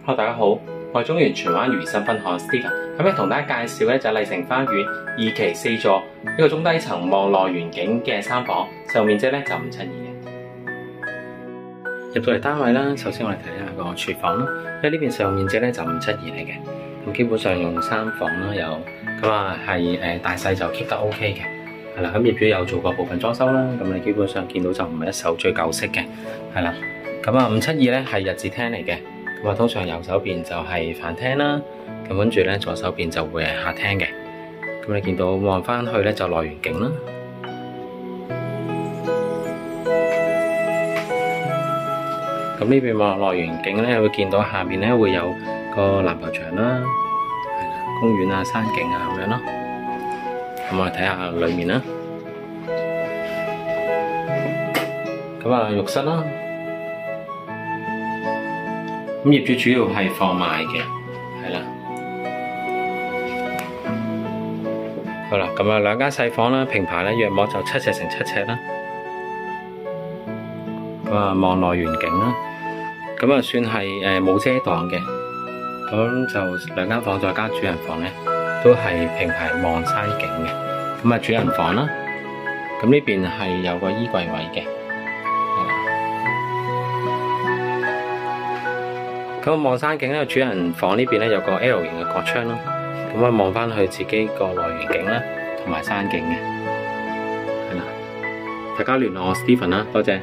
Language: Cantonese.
Hello， 大家好，我係中原荃灣如新分行 Steven， 今日同大家介紹咧就係麗城花園2期4座一個中低層望內園景嘅3房，實用面積咧就572嘅。入到嚟單位啦，首先我哋睇下個廚房啦，因為呢邊實用面積咧就572嚟嘅，咁基本上用3房啦，有咁啊係大細就 keep 得 OK 嘅。係啦，咁業主有做過部分裝修啦，咁你基本上見到就唔係一手最舊式嘅，係啦，咁啊572咧係日字廳嚟嘅，咁啊通常右手邊就係飯廳啦，咁跟住咧左手邊就會係客廳嘅，咁你見到望翻去咧就內園景啦，咁呢邊望內園景咧會見到下邊咧會有個籃球場啦，係啦，公園啊、山景啊咁樣咯。咁我哋睇下裏面啦，咁啊浴室啦，咁業主主要係放賣嘅，係啦，好啦，咁啊兩間細房啦，平排咧約莫就7尺乘7尺啦，咁啊望內園景啦，咁啊算係冇遮擋嘅，咁就兩間房再加主人房咧，都係平排望山景嘅，咁啊主人房啦，咁呢邊係有個衣櫃位嘅，咁望山景咧，主人房呢邊咧有個 L 型嘅角窗啦，咁啊望翻去自己個內園景啦，同埋山景嘅，係啦，大家聯絡我 Steven 啦，多謝。